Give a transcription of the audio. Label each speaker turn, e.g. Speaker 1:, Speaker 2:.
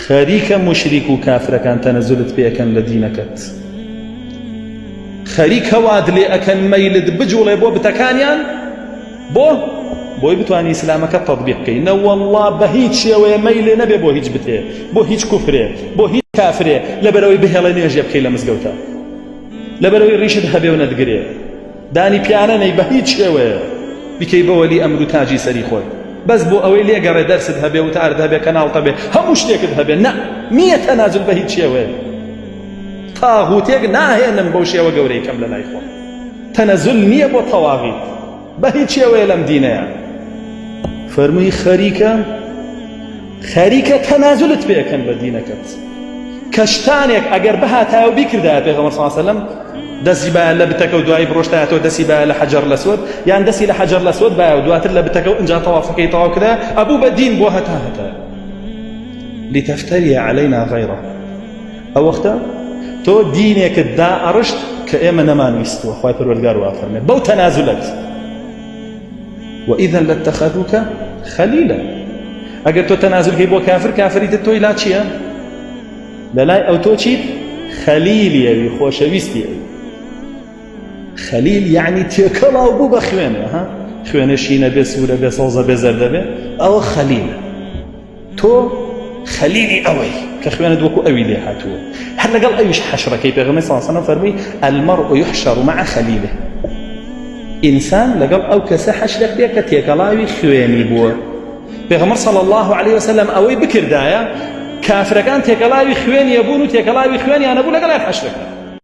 Speaker 1: خەریکە مشریک و کافرەکان تەنەزولت پێ ئەکەن لە دینەکەت، خەریکە واد لێ ئەکەن مەیلت بجوڵێ بۆ بتەکانیان، بۆی بتوانی ئیسلامەکە تەطبیق بکەی. نە وەڵڵا بە هیچ شێوەیە مەیلێ نەبێ بۆ هیچ بتێ، بۆ هیچ کوفرێ، بۆ هیچ کافرێ، لەبەرەوەی بهێڵە نوێژێ بکەی لە مزگەوتە، لەبەرەوەی ڕیشت هەبێ و نەتگرێ، دانی پیانە نەی بە هیچ شێوەیە بکەی بە وەلی ئەمر و تاجی سەری خۆی، بەس بۆ ئەوەی لێگەڕێ دەرست هەبێ و تارت هەبێ کەناڵتە بێ هەموو شتێکت هەبێ. نە، نییە تەنازل بە هیچ شێوەیە، تاغوتێک ناهێنن بەو شێوە گەورەی کەم لە لای خۆ. تەنەزل نییە بۆ تەواغیت بە هیچ شێوەیە لەم دینەیە. فەرمووی خەریکە تەنازلت پێ ئەکەن بە دینەکەت. کەشتانێک ئەگەر بەهاتایە و بیکردایە پێغەمبەر صلی الله علیه وسلم دەستی بایە لە بتەکە و دوایی بڕۆشتایەتەوە دەستی بایە لە حەجەر لەسوەد، یان دەستی لە حەجەر لەسوەد بایە و دواتر لە بتەکە و ئینجا تەوافەکەی تەواو کرا، ئەبوو بە دین بۆ هەتا لتەفتەریە عەلەینا غەیڕە. ئەو وەختە تۆ دینێکت دائەڕشت کە ئێمە نەمانویستوە، خوای پەروەردگار وا فەرمێ بەو تەنازلت. وإذا لاتخذوك خليلا. ئەگەر تۆ تەنازلکەی بۆ کافر، کافریتت تۆی لا چییە؟ لەلای ئەو تۆ چیت؟ خەلیلیەوی، خۆشەویستی ئەوی. خەلیل یعنی تێکەڵاو بوو بە خوێنێ، خوێنە شینە بێ، سوورە بێ، سەوزە بێ، زەردە بێ، ئەوە خەلیلە. تۆ خەلیلی ئەوەی کە خوێنت وەکو ئەوی لێ هاتووە. هەر لەگەڵ ئەویش حەشرەکەی پێغەمبەر صلی الله علیه وسلم فەرمووی المرء يحشر مع خليله. ئینسان لەگەڵ ئەو کەسە حەشرەک دێ کە تێکەڵاوی خوێنی بووە. پێغەمبەر صلی الله علیه وسلم ئەوەی بکردایە کافرەکان تێکەڵاوی خوێنیە بوون و تێکەڵاوی خوێنیانە بوو لەگەڵ حەشرەکە.